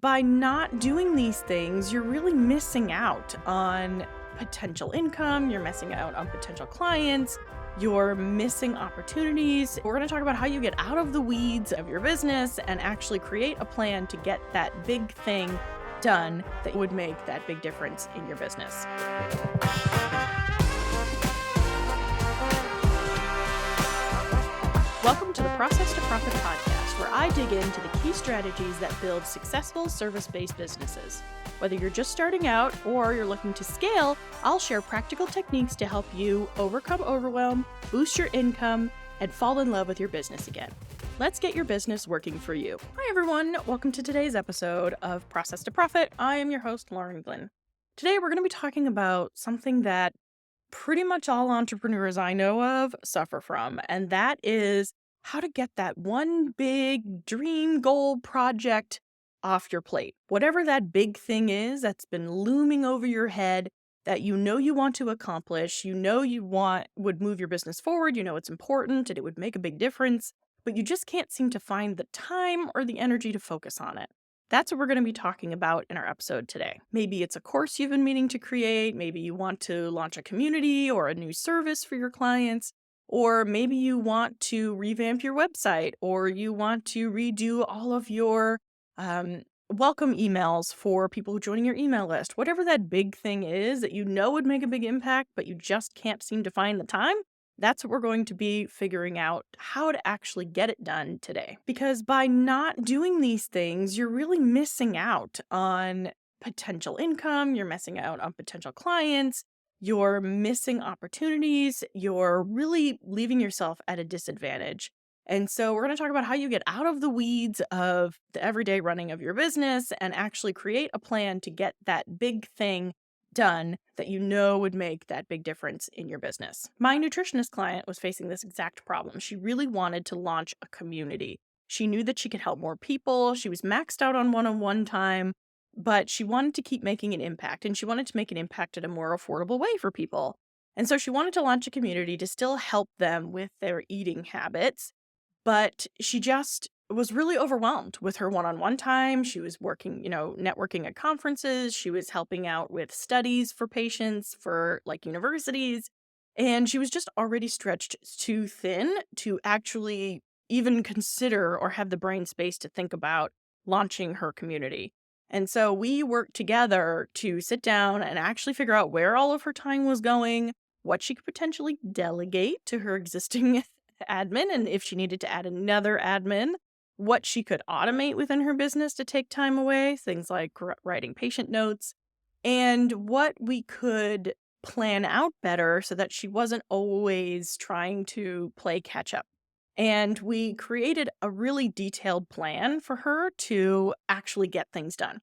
By not doing these things, you're really missing out on potential income, you're missing out on potential clients, you're missing opportunities. We're going to talk about how you get out of the weeds of your business and actually create a plan to get that big thing done that would make that big difference in your business. Welcome to the Process to Profit podcast, where I dig into the key strategies that build successful service-based businesses. Whether you're just starting out or you're looking to scale, I'll share practical techniques to help you overcome overwhelm, boost your income, and fall in love with your business again. Let's get your business working for you. Hi, everyone. Welcome to today's episode of Process to Profit. I am your host, Lauren Glynn. Today, we're going to be talking about something that pretty much all entrepreneurs I know of suffer from, and that is how to get that one big dream goal project off your plate. Whatever that big thing is that's been looming over your head that you know you want to accomplish, you know you want would move your business forward, you know it's important and it would make a big difference, but you just can't seem to find the time or the energy to focus on it. That's what we're going to be talking about in our episode today. Maybe it's a course you've been meaning to create. Maybe you want to launch a community or a new service for your clients. Or maybe you want to revamp your website, or you want to redo all of your welcome emails for people who join your email list. Whatever that big thing is that you know would make a big impact, but you just can't seem to find the time. That's what we're going to be figuring out how to actually get it done today. Because by not doing these things, you're really missing out on potential income, you're missing out on potential clients, you're missing opportunities, you're really leaving yourself at a disadvantage. And so we're going to talk about how you get out of the weeds of the everyday running of your business and actually create a plan to get that big thing done that you know would make that big difference in your business. My nutritionist client was facing this exact problem. She really wanted to launch a community. She knew that she could help more people. She was maxed out on one-on-one time, but she wanted to keep making an impact, and she wanted to make an impact in a more affordable way for people. And so she wanted to launch a community to still help them with their eating habits, but she just was really overwhelmed with her one-on-one time. She was working, networking at conferences. She was helping out with studies for patients for like universities. And she was just already stretched too thin to actually even consider or have the brain space to think about launching her community. And so we worked together to sit down and actually figure out where all of her time was going, what she could potentially delegate to her existing admin, and if she needed to add another admin, what she could automate within her business to take time away, things like writing patient notes, and what we could plan out better so that she wasn't always trying to play catch up. And we created a really detailed plan for her to actually get things done.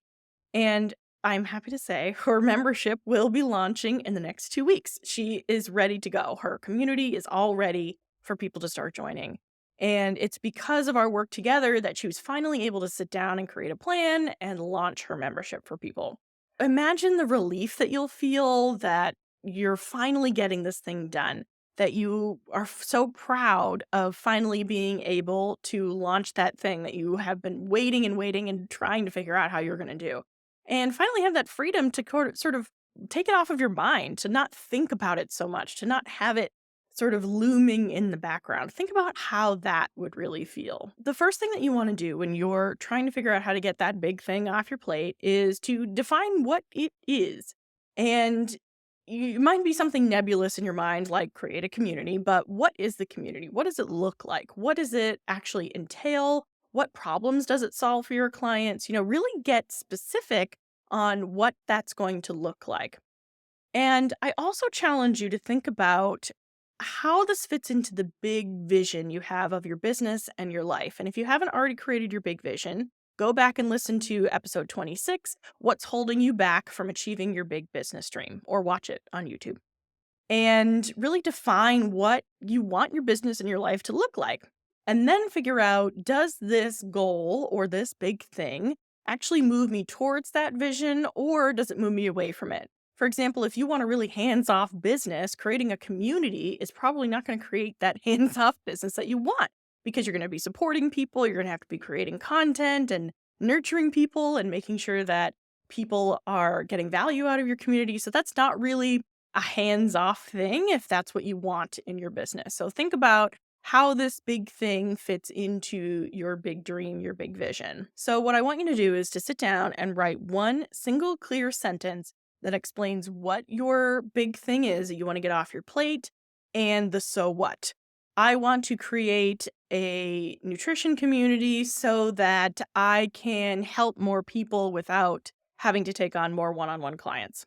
And I'm happy to say her membership will be launching in the next 2 weeks. She is ready to go. Her community is all ready for people to start joining. And it's because of our work together that she was finally able to sit down and create a plan and launch her membership for people. Imagine the relief that you'll feel that you're finally getting this thing done, that you are so proud of finally being able to launch that thing that you have been waiting and trying to figure out how you're going to do. And finally have that freedom to sort of take it off of your mind, to not think about it so much, to not have it sort of looming in the background. Think about how that would really feel. The first thing that you want to do when you're trying to figure out how to get that big thing off your plate is to define what it is. And it might be something nebulous in your mind, like create a community, but what is the community? What does it look like? What does it actually entail? What problems does it solve for your clients? Really get specific on what that's going to look like. And I also challenge you to think about how this fits into the big vision you have of your business and your life. And if you haven't already created your big vision, go back and listen to episode 26, What's Holding You Back from Achieving Your Big Business Dream, or watch it on YouTube. And really define what you want your business and your life to look like. And then figure out, does this goal or this big thing actually move me towards that vision, or does it move me away from it? For example, if you want a really hands-off business, creating a community is probably not going to create that hands-off business that you want, because you're going to be supporting people, you're going to have to be creating content and nurturing people and making sure that people are getting value out of your community. So that's not really a hands-off thing if that's what you want in your business. So think about how this big thing fits into your big dream, your big vision. So what I want you to do is to sit down and write one single clear sentence that explains what your big thing is that you want to get off your plate and the so what. I want to create a nutrition community so that I can help more people without having to take on more one-on-one clients.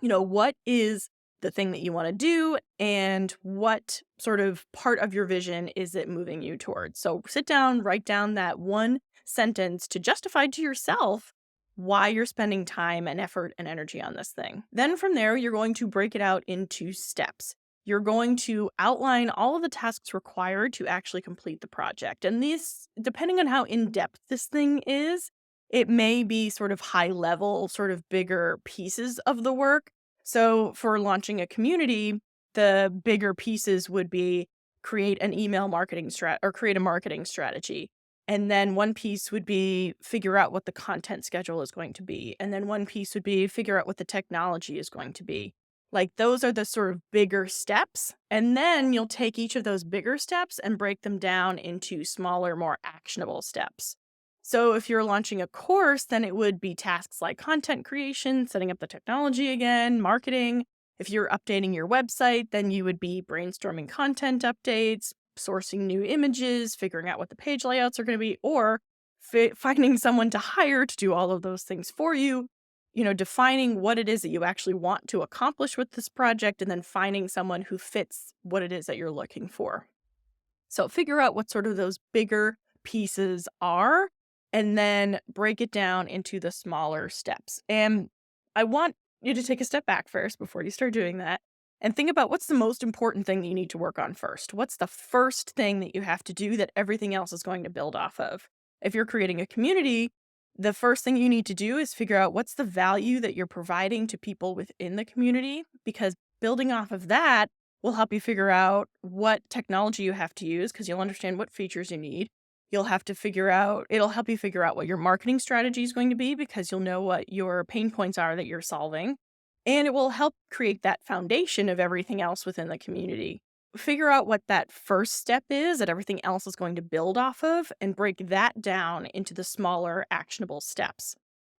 What is the thing that you want to do and what sort of part of your vision is it moving you towards? So sit down, write down that one sentence to justify to yourself why you're spending time and effort and energy on this thing. Then from there, you're going to break it out into steps. You're going to outline all of the tasks required to actually complete the project. And this, depending on how in depth this thing is, it may be sort of high level, sort of bigger pieces of the work. So for launching a community, the bigger pieces would be create an email marketing or create a marketing strategy. And then one piece would be figure out what the content schedule is going to be. And then one piece would be figure out what the technology is going to be. Like those are the sort of bigger steps. And then you'll take each of those bigger steps and break them down into smaller, more actionable steps. So if you're launching a course, then it would be tasks like content creation, setting up the technology again, marketing. If you're updating your website, then you would be brainstorming content updates, sourcing new images, figuring out what the page layouts are going to be, or finding someone to hire to do all of those things for you. Defining what it is that you actually want to accomplish with this project, and then finding someone who fits what it is that you're looking for. So figure out what sort of those bigger pieces are, and then break it down into the smaller steps. And I want you to take a step back first before you start doing that and think about what's the most important thing that you need to work on first. What's the first thing that you have to do that everything else is going to build off of? If you're creating a community, the first thing you need to do is figure out what's the value that you're providing to people within the community, because building off of that will help you figure out what technology you have to use, because you'll understand what features you need. It'll help you figure out what your marketing strategy is going to be, because you'll know what your pain points are that you're solving. And it will help create that foundation of everything else within the community. Figure out what that first step is that everything else is going to build off of, and break that down into the smaller actionable steps.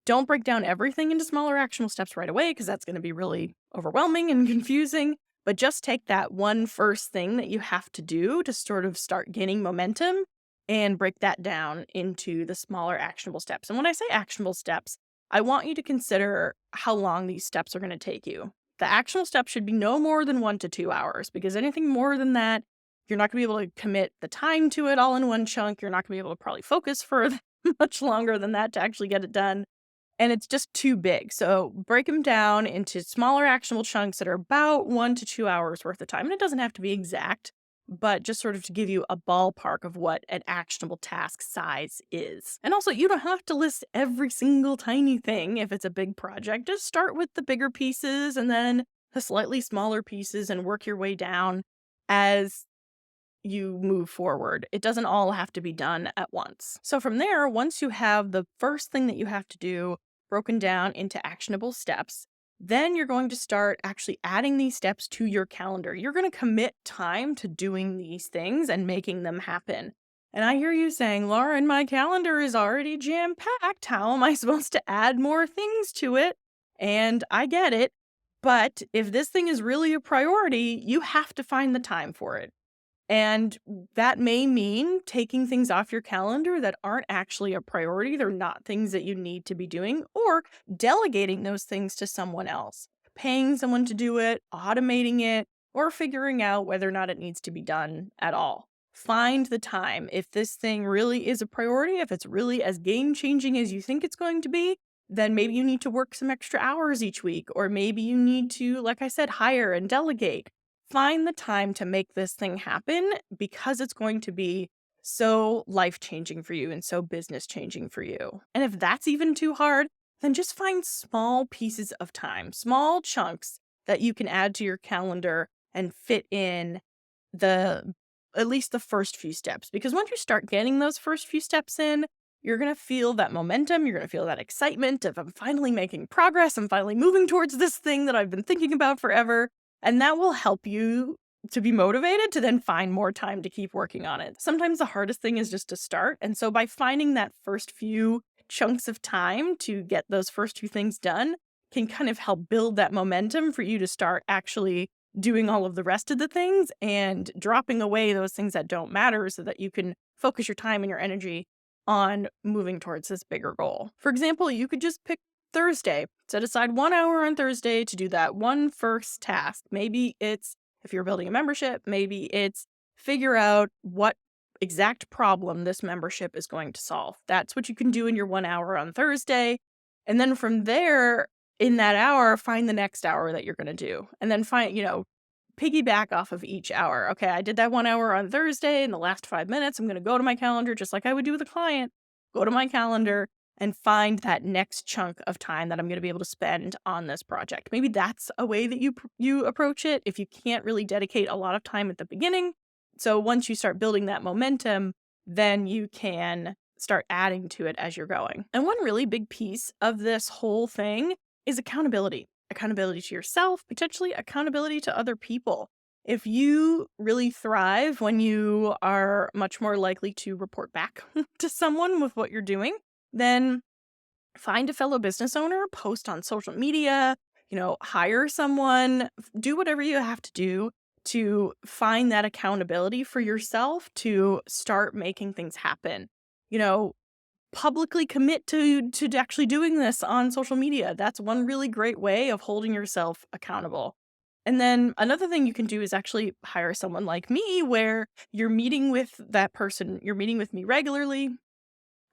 Don't break down everything into smaller actionable steps right away, because that's going to be really overwhelming and confusing. But just take that one first thing that you have to do to sort of start gaining momentum and break that down into the smaller actionable steps. And when I say actionable steps, I want you to consider how long these steps are going to take you. The actionable step should be no more than 1 to 2 hours, because anything more than that, you're not going to be able to commit the time to it all in one chunk. You're not going to be able to probably focus for much longer than that to actually get it done. And it's just too big. So break them down into smaller actionable chunks that are about 1 to 2 hours worth of time. And it doesn't have to be exact, but just sort of to give you a ballpark of what an actionable task size is. And also, you don't have to list every single tiny thing if it's a big project. Just start with the bigger pieces and then the slightly smaller pieces and work your way down as you move forward. It doesn't all have to be done at once. So from there, once you have the first thing that you have to do broken down into actionable steps, then you're going to start actually adding these steps to your calendar. You're going to commit time to doing these things and making them happen. And I hear you saying, Lauren, my calendar is already jam-packed. How am I supposed to add more things to it? And I get it. But if this thing is really a priority, you have to find the time for it. And that may mean taking things off your calendar that aren't actually a priority. They're not things that you need to be doing, or delegating those things to someone else, paying someone to do it, automating it, or figuring out whether or not it needs to be done at all. Find the time. If this thing really is a priority, if it's really as game-changing as you think it's going to be, then maybe you need to work some extra hours each week, or maybe you need to, like I said, hire and delegate. Find the time to make this thing happen, because it's going to be so life-changing for you and so business-changing for you. And if that's even too hard, then just find small pieces of time, small chunks that you can add to your calendar and fit in at least the first few steps. Because once you start getting those first few steps in, you're going to feel that momentum. You're going to feel that excitement of, I'm finally making progress. I'm finally moving towards this thing that I've been thinking about forever. And that will help you to be motivated to then find more time to keep working on it. Sometimes the hardest thing is just to start. And so by finding that first few chunks of time to get those first two things done can kind of help build that momentum for you to start actually doing all of the rest of the things and dropping away those things that don't matter so that you can focus your time and your energy on moving towards this bigger goal. For example, you could just pick Thursday. Set aside 1 hour on Thursday to do that one first task. Maybe it's, if you're building a membership, maybe it's figure out what exact problem this membership is going to solve. That's what you can do in your 1 hour on Thursday. And then from there, in that hour, find the next hour that you're going to do. And then piggyback off of each hour. Okay, I did that 1 hour on Thursday. In the last 5 minutes, I'm going to go to my calendar, just like I would do with a client, go to my calendar and find that next chunk of time that I'm going to be able to spend on this project. Maybe that's a way that you approach it if you can't really dedicate a lot of time at the beginning. So once you start building that momentum, then you can start adding to it as you're going. And one really big piece of this whole thing is accountability. Accountability to yourself, potentially accountability to other people. If you really thrive when you are much more likely to report back to someone with what you're doing, then find a fellow business owner, post on social media, hire someone, do whatever you have to do to find that accountability for yourself to start making things happen. Publicly commit to actually doing this on social media. That's one really great way of holding yourself accountable. And then another thing you can do is actually hire someone like me where you're meeting with that person, you're meeting with me regularly.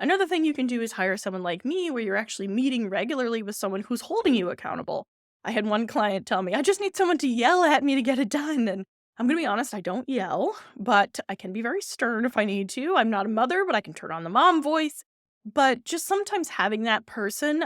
Another thing you can do is hire someone like me where you're actually meeting regularly with someone who's holding you accountable. I had one client tell me, I just need someone to yell at me to get it done. And I'm going to be honest, I don't yell, but I can be very stern if I need to. I'm not a mother, but I can turn on the mom voice. But just sometimes having that person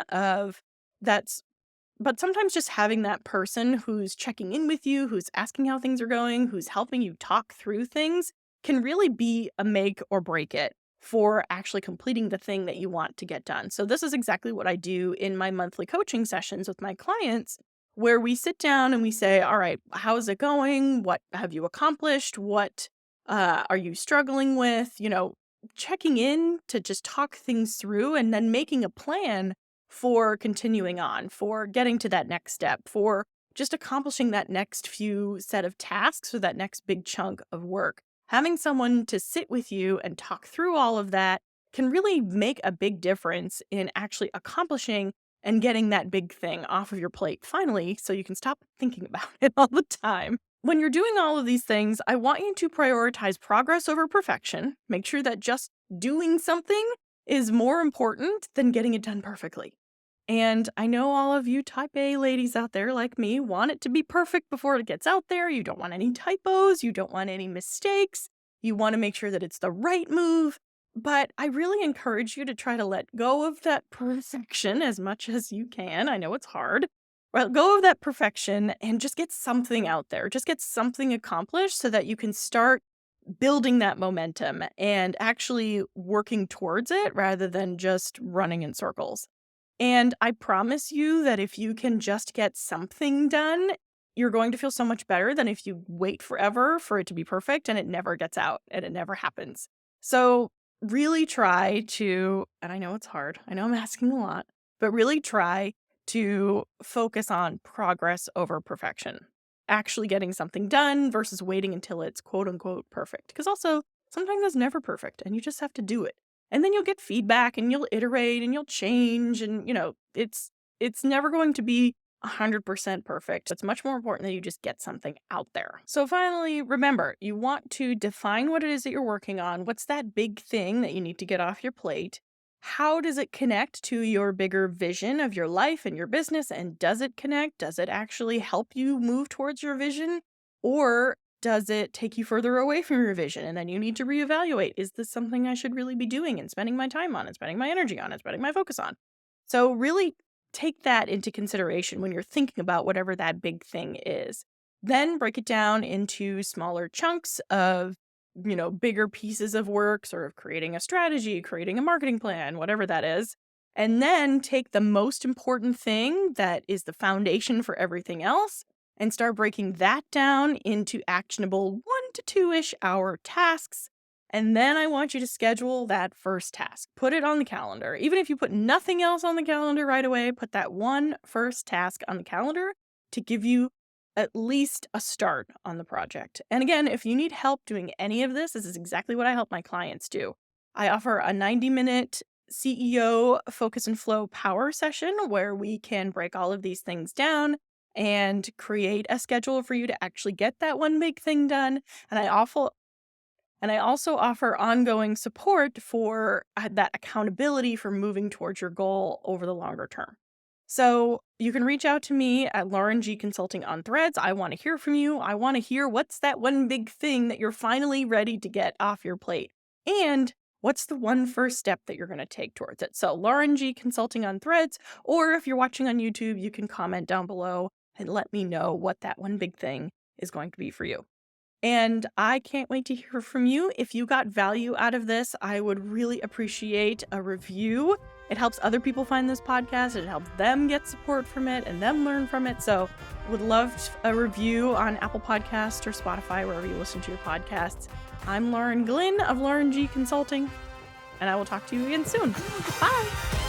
sometimes just having that person who's checking in with you, who's asking how things are going, who's helping you talk through things can really be a make or break it for actually completing the thing that you want to get done. So this is exactly what I do in my monthly coaching sessions with my clients, where we sit down and we say, all right, how's it going? What have you accomplished? What are you struggling with? Checking in to just talk things through and then making a plan for continuing on, for getting to that next step, for just accomplishing that next few set of tasks or that next big chunk of work. Having someone to sit with you and talk through all of that can really make a big difference in actually accomplishing and getting that big thing off of your plate finally, so you can stop thinking about it all the time. When you're doing all of these things, I want you to prioritize progress over perfection. Make sure that just doing something is more important than getting it done perfectly. And I know all of you type A ladies out there like me want it to be perfect before it gets out there. You don't want any typos. You don't want any mistakes. You want to make sure that it's the right move. But I really encourage you to try to let go of that perfection as much as you can. I know it's hard. Let go of that perfection and just get something out there. Just get something accomplished so that you can start building that momentum and actually working towards it rather than just running in circles. And I promise you that if you can just get something done, you're going to feel so much better than if you wait forever for it to be perfect and it never gets out and it never happens. So really try to, and I know it's hard, I know I'm asking a lot, but really try to focus on progress over perfection. Actually getting something done versus waiting until it's quote unquote perfect. Because also, sometimes it's never perfect and you just have to do it. And then you'll get feedback and you'll iterate and you'll change and it's never going to be 100% perfect. It's much more important that you just get something out there. So finally, remember, you want to define what it is that you're working on. What's that big thing that you need to get off your plate? How does it connect to your bigger vision of your life and your business? And does it connect? Does it actually help you move towards your vision? Or does it take you further away from your vision? And then you need to reevaluate, is this something I should really be doing and spending my time on and spending my energy on and spending my focus on? So really take that into consideration when you're thinking about whatever that big thing is. Then break it down into smaller chunks of bigger pieces of work, sort of creating a strategy, creating a marketing plan, whatever that is. And then take the most important thing that is the foundation for everything else and start breaking that down into actionable 1 to 2-ish hour tasks. And then I want you to schedule that first task. Put it on the calendar. Even if you put nothing else on the calendar right away, put that one first task on the calendar to give you at least a start on the project. And again, if you need help doing any of this is exactly what I help my clients do. I offer a 90-minute CEO focus and flow power session where we can break all of these things down and create a schedule for you to actually get that one big thing done. And I also offer ongoing support for that accountability for moving towards your goal over the longer term. So you can reach out to me at Lauren G. Consulting on Threads. I want to hear from you. I want to hear what's that one big thing that you're finally ready to get off your plate. And what's the one first step that you're going to take towards it? So Lauren G. Consulting on Threads, or if you're watching on YouTube, you can comment down below and let me know what that one big thing is going to be for you. And I can't wait to hear from you. If you got value out of this, I would really appreciate a review. It helps other people find this podcast. It helps them get support from it and them learn from it. So would love a review on Apple Podcasts or Spotify, wherever you listen to your podcasts. I'm Lauren Glynn of Lauren G. Consulting, and I will talk to you again soon. Bye.